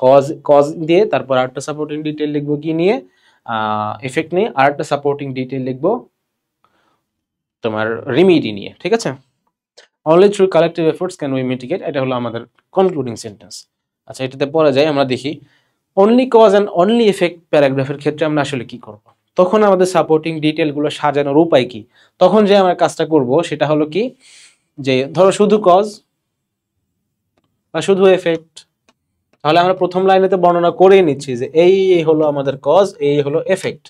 কজ কজ দিয়ে, তারপর আরেকটা সাপোর্টিং ডিটেইল লিখবো কি নিয়ে, ইফেক্ট নিয়ে, আরেকটা সাপোর্টিং ডিটেইল লিখবো তোমার রিমিডি নিয়ে। ঠিক আছে, only through collective efforts can we mitigate, এটা হলো আমাদের কনক্লুডিং সেন্টেন্স। আচ্ছা, এটাতে পড়া যায়, আমরা দেখি only cause and only effect প্যারাগ্রাফের ক্ষেত্রে আমরা আসলে কি করব। তখন আমাদের সাপোর্টিং ডিটেলগুলো সাজানোর উপায় কি, তখন যে আমরা কাজটা করব সেটা হলো কি, যে ধরো শুধু কজ বা শুধু এফেক্ট, তাহলে আমরা প্রথম লাইনেতে বর্ণনা করেই নিচ্ছি যে এই হলো আমাদের কজ, এই হলো এফেক্ট।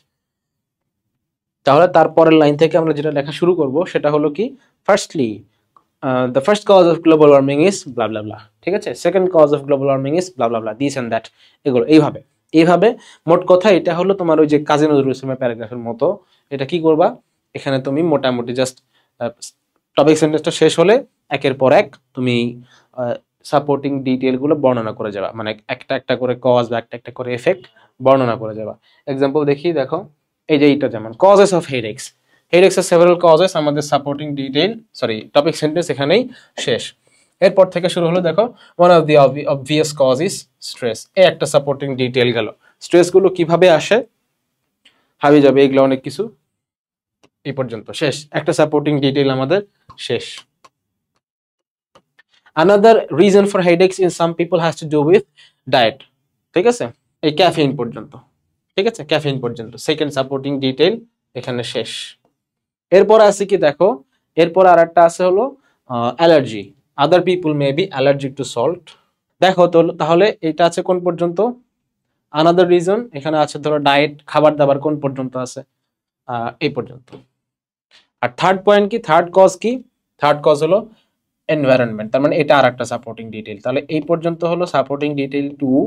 তাহলে তারপরের লাইন থেকে আমরা যেটা লেখা শুরু করব সেটা হলো কি, firstly the first cause of global warming is blah blah blah, ঠিক আছে, second cause of global warming is blah blah blah, this and that, এগুলো এইভাবে মোট কথা এটা হলো তোমার ওই যে কাজী নজরুল ইসলামের প্যারাগ্রাফের মতো। এটা কি করবা, এখানে তুমি মোটামুটি জাস্ট টপিক সেন্টেন্সটা শেষ হলে একের পর এক তুমি সাপোর্টিং ডিটেইলগুলো বর্ণনা করে যাবা, মানে একটা একটা করে কজ বা একটা একটা করে এফেক্ট বর্ণনা করে যাবা। এক্সাম্পল দেখি, দেখো এই যে এইটা যেমন কজেস অফ হেডেক্স, হেডেক্স এর সেভারাল কজেস, আমাদের সাপোর্টিং ডিটেইল টপিক সেন্টেন্স এখানেই শেষ। এরপর থেকে শুরু হলো, দেখো one of the obvious cause is stress, এই একটা সাপোর্টিং ডিটেইল গেল। স্ট্রেস গুলো কিভাবে আসে, হাবি যাবে, এগুলো অনেক কিছু, এই পর্যন্ত শেষ, একটা সাপোর্টিং ডিটেইল আমাদের শেষ। Another reason for headaches in some people has to do with diet, ঠিক আছে, এই ক্যাফেইন পর্যন্ত, ঠিক আছে, ক্যাফেইন পর্যন্ত সেকেন্ড সাপোর্টিং ডিটেইল এখানে শেষ। এরপর আছে কি, দেখো এরপর আরেকটা আছে হলো allergy, other people may be allergic to salt. দেখো তো তাহলে এটা আছে কোন পর্যন্ত, আনাদার রিজন এখানে আছে ধরো ডায়েট, খাবার দাবার কোন পর্যন্ত আছে, এই পর্যন্ত। আর থার্ড পয়েন্ট কি, থার্ড কজ কি, থার্ড কজ হলো এনভায়রনমেন্ট, তার মানে এটা আর একটা সাপোর্টিং ডিটেইল। তাহলে এই পর্যন্ত হলো সাপোর্টিং ডিটেইল 2,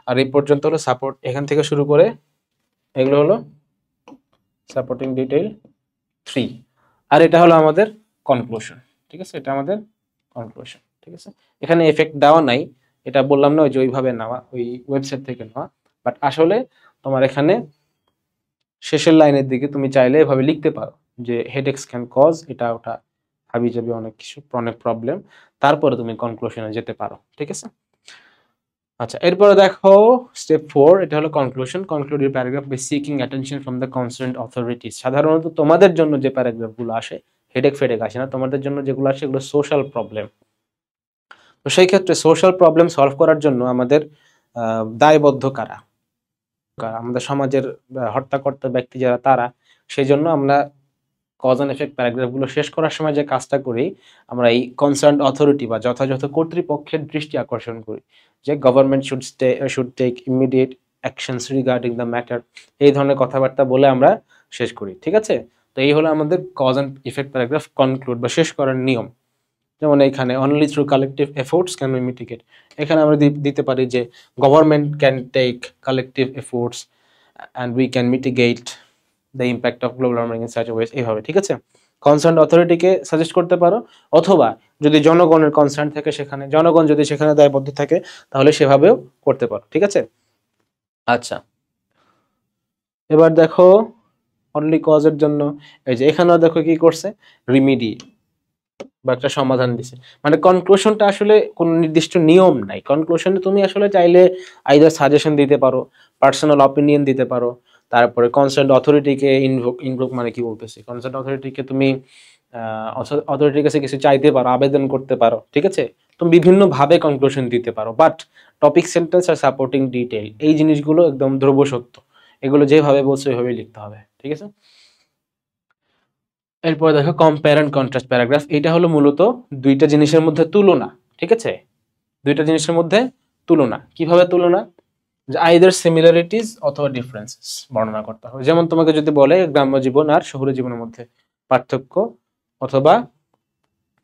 আর এই পর্যন্ত হলো সাপোর্ট, এখান থেকে শুরু করে এগুলো হলো সাপোর্টিং ডিটেইল 3, আর এটা হলো আমাদের কনক্লুশন। ঠিক আছে, এটা আমাদের কনক্লুশন। ঠিক আছে, এখানে এফেক্ট দেওয়া নাই, এটা বললাম না ওই যে ওইভাবে নেওয়া, ওই ওয়েবসাইট থেকে নেওয়া, বাট আসলে তোমার এখানে শেষের লাইনের দিকে তুমি চাইলে এভাবে লিখতে পারো যে হেডেক্স ক্যান কজ এটা ওটা হাবি যাবে অনেক কিছু, অনেক প্রবলেম, তারপরে তুমি কনক্লুশনে যেতে পারো। ঠিক আছে, আচ্ছা এরপরে দেখো স্টেপ 4, এটা হলো conclusion. Conclude your paragraph by seeking attention from the concerned authorities. সাধারণত তোমাদের জন্য যে প্যারাগ্রাফগুলো আসে, হেডেক ফেডেক আসে না, তোমাদের জন্য যেগুলো আসে এগুলো সোশ্যাল প্রবলেম। তো সেই ক্ষেত্রে সোশ্যাল প্রবলেম সলভ করার জন্য আমাদের দায়বদ্ধ কারা, আমাদের সমাজের হর্তাকর্তা ব্যক্তি যারা, তারা। সেই জন্য আমরা কজ অ্যান্ড এফেক্ট প্যারাগ্রাফগুলো শেষ করার সময় যে কাজটা করি, আমরা এই কনসার্নড অথরিটি বা যথাযথ কর্তৃপক্ষের দৃষ্টি আকর্ষণ করি, যে government should take immediate actions regarding the matter, এই ধরনের কথাবার্তা বলে আমরা শেষ করি। ঠিক আছে, তো এই হলো আমাদের cause and effect paragraph conclude বা শেষ করার নিয়ম। যেমন এইখানে only through collective efforts can we mitigate, এখানে আমরা দিতে পারি যে government can take collective efforts and we can mitigate the impact of global warming in such a ways, এইভাবে। ঠিক আছে, কনসার্ন অথরিটিকে সাজেস্ট করতে পারো, অথবা যদি জনগণের কনসার্ন থাকে, সেখানে জনগণ যদি সেখানে দায়বদ্ধ থাকে, তাহলে সেভাবেও করতে পারো। ঠিক আছে, আচ্ছা এবার দেখো অনলি কজের জন্য এই যে এখানেও দেখো কি করছে, রিমিডি বা একটা সমাধান দিছে। মানে কনক্লুশনটা আসলে কোন নির্দিষ্ট নিয়ম নাই, কনক্লুশনে তুমি আসলে চাইলে আইদার সাজেশন দিতে পারো, পার্সোনাল অপিনিয়ন দিতে পারো, তারপরে কনসার্ন অথরিটিকে ইনভোক মানে কি বলতেছি, কনসার্ন অথরিটিকে তুমি অথরিটির কাছে কিছু চাইতে পারো, আবেদন করতে পারো। ঠিক আছে, তুমি বিভিন্ন ভাবে কনক্লুশন দিতে পারো, বাট টপিক সেন্টেন্স আর সাপোর্টিং ডিটেইল এই জিনিসগুলো একদম ধ্রুব সত্য, এগুলো যেভাবে বলছো ওইভাবেই লিখতে হবে। ঠিক আছে, এরপর দেখো কম্পেয়ার এন্ড কন্ট্রাস্ট প্যারাগ্রাফ। এটা হলো মূলত দুইটা জিনিসের মধ্যে তুলনা। ঠিক আছে, দুইটা জিনিসের মধ্যে তুলনা, কিভাবে তুলনা, যে আইদার সিমিলারিটিস অথবা ডিফারেন্সেস বর্ণনা করতে হবে। যেমন তোমাকে যদি বলে গ্রাম্য জীবন আর শহুরে জীবনের মধ্যে পার্থক্য অথবা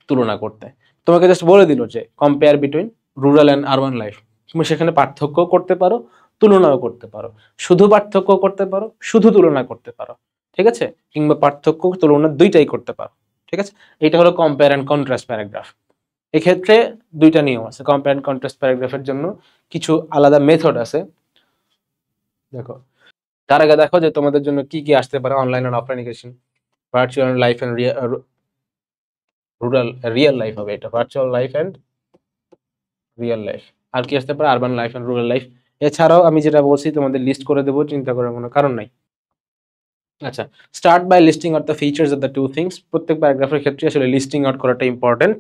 তুলনা করতে, তোমাকে জাস্ট বলে দিল যে compare between rural and urban life, তুমি সেখানে পার্থক্য করতে পারো, তুলনাও করতে পারো, শুধু পার্থক্য করতে পারো, শুধু তুলনা করতে পারো। ঠিক আছে, কিংবা পার্থক্য তুলনা দুইটাই করতে পারো। ঠিক আছে, এটা হলো কম্পেয়ার এন্ড কন্ট্রাস্ট প্যারাগ্রাফ। এক্ষেত্রে দুইটা নিয়ম আছে। কম্পেয়ার এন্ড কন্ট্রাস্ট প্যারাগ্রাফের জন্য কিছু আলাদা মেথড আছে। দেখো, তার আগে দেখো যে তোমাদের জন্য কি কি আসতে পারে online and offline education, virtual life and rural real life হবে এটা, virtual life and real life. আর কি আসতে পারে, urban life and rural life. এছাড়াও আমি যেটা বলছি তোমাদের লিস্ট করে দেবো, চিন্তা করার কোনো কারণ নাই। আচ্ছা, start by listing out the features of the two things. প্রত্যেক প্যারাগ্রাফের ক্ষেত্রে আসলে লিস্টিং আউট করাটা ইম্পর্টেন্ট।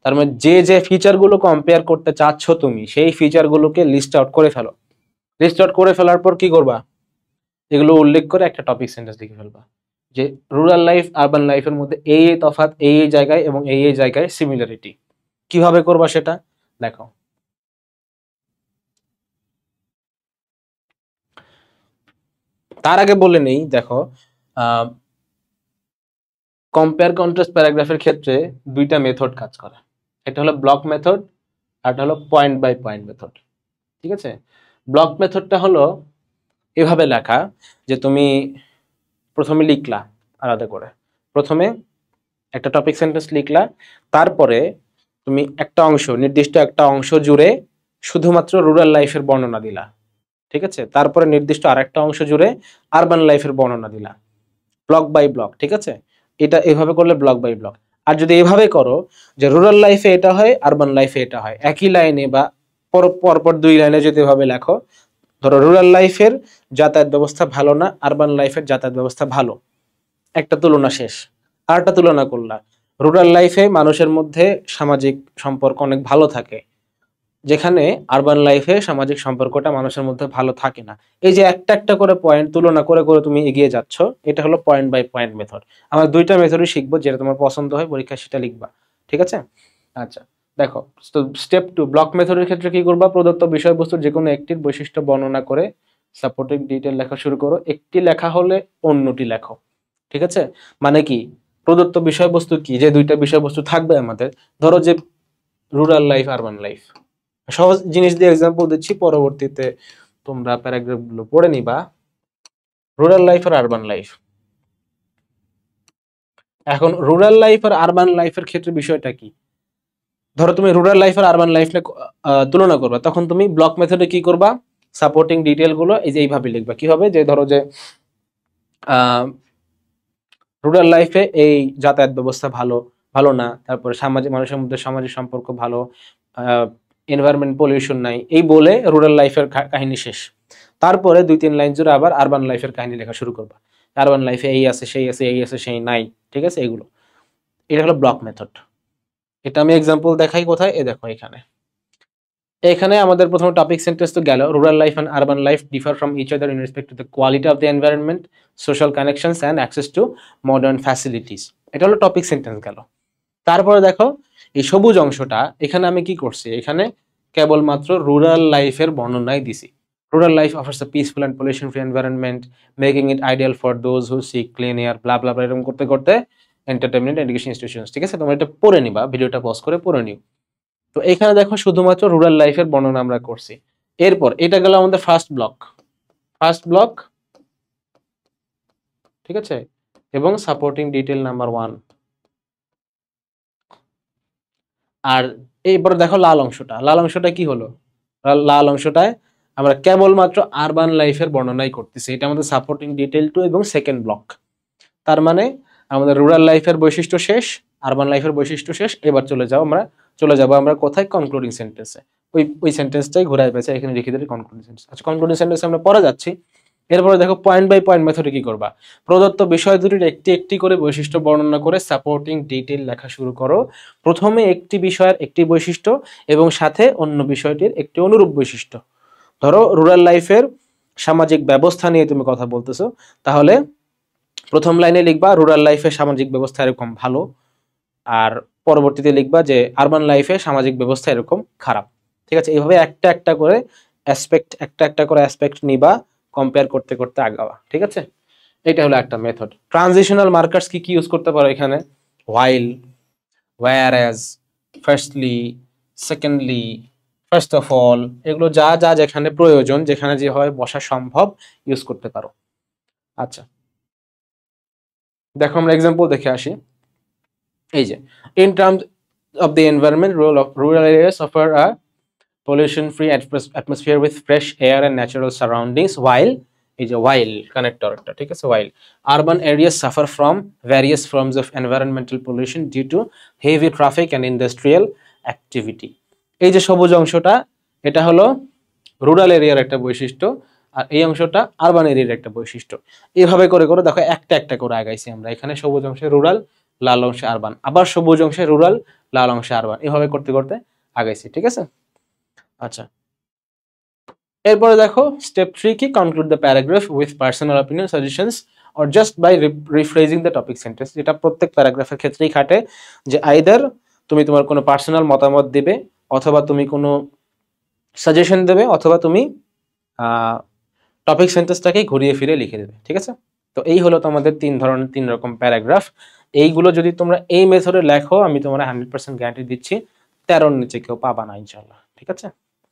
তার মানে যে যে ফিচারগুলো কম্পেয়ার করতে চাচ্ছ তুমি, সেই ফিচারগুলোকে লিস্ট আউট করে ফেলো। লিস্ট আউট করে ফেলার পর কি করবা, এগুলো উল্লেখ করে একটা টপিক সেন্টেন্স লিখে ফেলবা যে রুরাল লাইফ আরবান লাইফের মধ্যে এই এই তফাৎ, এই এই জায়গায় এবং এই এই জায়গায় সিমিলারিটি। কিভাবে করবা সেটা দেখো। তার আগে বলে নেই, দেখো কম্পেয়ার কন্ট্রাস্ট প্যারাগ্রাফের ক্ষেত্রে দুইটা মেথড কাজ করে। এটা হলো ব্লক মেথড, আর এটা হলো পয়েন্ট বাই পয়েন্ট মেথড। ঠিক আছে, ব্লক মেথডটা হলো এভাবে লেখা যে তুমি প্রথমে লিখলা আলাদা করে, প্রথমে একটা টপিক সেন্টেন্স লিখলা, তারপরে তুমি একটা অংশ, নির্দিষ্ট একটা অংশ জুড়ে শুধুমাত্র রুরাল লাইফের বর্ণনা দিলা। ঠিক আছে, তারপরে নির্দিষ্ট আরেকটা অংশ জুড়ে আরবান লাইফের বর্ণনা দিলা, ব্লক বাই ব্লক। ঠিক আছে, এটা এভাবে করলে ব্লক বাই ব্লক। আর যদি এভাবে করো যে রুরাল লাইফে এটা হয়, আরবান লাইফে এটা হয়, একই লাইনে বা পরপর দুই লাইনে যদি এভাবে লেখো, ধরো রুরাল লাইফের যাতায়াত ব্যবস্থা ভালো না, আরবান লাইফের যাতায়াত ব্যবস্থা ভালো, একটা তুলনা শেষ। আর একটা তুলনা করলা, রুরাল লাইফে মানুষের মধ্যে সামাজিক সম্পর্ক অনেক ভালো থাকে, যেখানে আরবান লাইফে সামাজিক সম্পর্কটা মানুষের মধ্যে ভালো থাকে না। এই যে একটা একটা করে পয়েন্ট তুলনা করে করে তুমি এগিয়ে যাচ্ছ, এটা হলো পয়েন্ট বাই পয়েন্ট মেথড। আমরা দুইটা মেথডই শিখবো, যেটা তোমার পছন্দ হয় পরীক্ষা সেটা লিখবা। ঠিক আছে, আচ্ছা দেখো, তো স্টেপ 2, ব্লক মেথডের ক্ষেত্রে কি করবা, প্রদত্ত বিষয়বস্তুর যে কোনো একটির বৈশিষ্ট্য বর্ণনা করে সাপোর্টিং ডিটেইল লেখা শুরু করো। একটি লেখা হলে অন্যটি লেখো। ঠিক আছে, মানে কি, প্রদত্ত বিষয়বস্তু কি, যে দুইটা বিষয়বস্তু থাকবে আমাদের, ধরো যে রুরাল লাইফ আরবান লাইফ, সহজ জিনিস দিয়ে এক্সাম্পল দিচ্ছি, পরবর্তীতে তোমরা প্যারাগ্রাফ গুলো পড়ে নিবা। রুরাল লাইফ আর আরবান লাইফ, এখন রুরাল লাইফ আর আরবান লাইফের ক্ষেত্রে বিষয়টা কি, ধরো তুমি রুরাল লাইফ আর আরবান লাইফ তুলনা করবা, তখন তুমি ব্লক মেথডে কি করবা, সাপোর্টিং ডিটেইল গুলো এই যে এইভাবে লিখবা। কি হবে, যে ধরো যে রুরাল লাইফে এই যাতায়াত ব্যবস্থা ভালো ভালো না, তারপরে সামাজিক মানুষের মধ্যে সামাজিক সম্পর্ক ভালো, এনভায়রনমেন্ট পলিউশন নাই, এই বলে রুরাল লাইফের কাহিনী শেষ। তারপরে 2-3 লাইন জুড়ে আবার আরবান লাইফের কাহিনী লেখা শুরু করবা। আরবান লাইফে এই আছে সেই আছে এই আছে সেই নাই। ঠিক আছে, এগুলো, এটা হলো ব্লক মেথড। এটা আমি এক্সাম্পল দেখাই কোথায়, এ দেখো এখানে। এখানে আমাদের প্রথম টপিক সেন্টেন্স তো গেল, rural life and urban life differ from each other in respect to the quality of the environment, social connections and access to modern facilities. এটা হলো টপিক সেন্টেন্স গেল। তারপরে দেখো এই সবুজ অংশটা, এখানে আমি কি করছি, এখানে কেবলমাত্র রুরাল লাইফের বর্ণনাই দিছি। Rural life offers a peaceful and pollution free environment, making it ideal for those who seek clean air, blah blah blah, এরকম করতে করতে এন্টারটেইনমেন্ট এডুকেশন ইনস্টিটিউশনস। ঠিক আছে, তোমরা এটা পড়ে নিবা, ভিডিওটা পজ করে পড়ে নিও। তো এখানে দেখো শুধুমাত্র রুরাল লাইফের বর্ণনা আমরা করছি। এরপর এটা গেল আমাদের ফার্স্ট ব্লক, ফার্স্ট ব্লক। ঠিক আছে, এবং সাপোর্টিং ডিটেইল নাম্বার 1। আর এইবার দেখো লাল অংশটা, লাল অংশটা কি হলো, লাল অংশটায় আমরা কেবলমাত্র আরবান লাইফের বর্ণনাই করতেছি, এটা আমাদের সাপোর্টিং ডিটেইল 2 এবং সেকেন্ড ব্লক। তার মানে আমাদের রুরাল লাইফের বৈশিষ্ট্য শেষ, আরবান লাইফের বৈশিষ্ট্য শেষ। এবার চলে যাব আমরা কোথায়, কনক্লুডিং সেন্টেন্সে। ওই সেন্টেন্সটাই ঘুরায় পেয়েছে এখানে লিখে দিলে কনক্লুডিং সেন্টেন্স। আচ্ছা, কনক্লুডিং সেন্টেন্স আমরা পড়ে যাচ্ছি। এরপরে দেখো পয়েন্ট বাই পয়েন্ট মেথডে কি করবা, প্রদত্ত বিষয় দুটির একটি একটি করে বৈশিষ্ট্য বর্ণনা করে সাপোর্টিং ডিটেইল লেখা শুরু করো। প্রথমে একটি বিষয়ের একটি বৈশিষ্ট্য এবং সাথে অন্য বিষয়টির একটি অনুরূপ বৈশিষ্ট্য। ধরো রুরাল লাইফের সামাজিক ব্যবস্থা নিয়ে তুমি কথা বলতেছো, তাহলে প্রথম লাইনে লিখবা রুরাল লাইফে সামাজিক ব্যবস্থা এরকম ভালো, আর পরবর্তীতে লিখবা যে আরবান লাইফে সামাজিক ব্যবস্থা এরকম খারাপ। ঠিক আছে, এইভাবে একটা একটা করে অ্যাসপেক্ট নিবা, কম্পেয়ার করতে করতে আগাবা। ঠিক আছে, এটা হলো একটা মেথড। ট্রানজিশনাল মার্কার্স কি কি ইউজ করতে পারো এখানে, while, whereas, firstly, secondly, first of all, এগুলো যা যা যেখানে প্রয়োজন, যেখানে যেভাবে বসা সম্ভব ইউজ করতে পারো। আচ্ছা দেখো আমরা এক্সাম্পল দেখে আসি। এই যে in terms of the environment, rural areas offer a pollution-free atmosphere with fresh air and natural surroundings, while is a while connector, ঠিক আছে, while urban areas suffer from various forms of environmental pollution due to heavy traffic and industrial activity. এই যে সবুজ অংশটা, এটা হলো rural এরিয়ার একটা বৈশিষ্ট্য, আর এই অংশটা আরবান এরিয়ার একটা বৈশিষ্ট্য। এইভাবে করে করে দেখো একটা একটা করে আগাইছি আমরা। এখানে সবুজ অংশে রুরাল, লাল অংশে আরবান, আবার সবুজ অংশে রুরাল, লাল অংশে আরবান, এভাবে করতে করতে আগাইছি, ঠিক আছে। আচ্ছা, এরপরে দেখো স্টেপ 3 কি, conclude the paragraph with personal opinion, suggestions or just by rephrasing the topic sentence. যেটা প্রত্যেক প্যারাগ্রাফের ক্ষেত্রেই খাটে, যে আইদার তুমি তোমার কোনো পার্সোনাল মতামত দিবে, অথবা তুমি কোনো সাজেশন দেবে, অথবা তুমি টপিক সেন্টেন্সটাকেই ঘুরিয়ে ফিরে লিখে দেবে, ঠিক আছে। তো এই হলো তোমাদের তিন রকম প্যারাগ্রাফ। এইগুলো যদি তোমরা এই মেথডে লেখো, আমি তোমরা 100% গ্যারান্টি দিচ্ছি 13-র নিচে কেউ পাবা না ইনশাআল্লাহ, ঠিক আছে।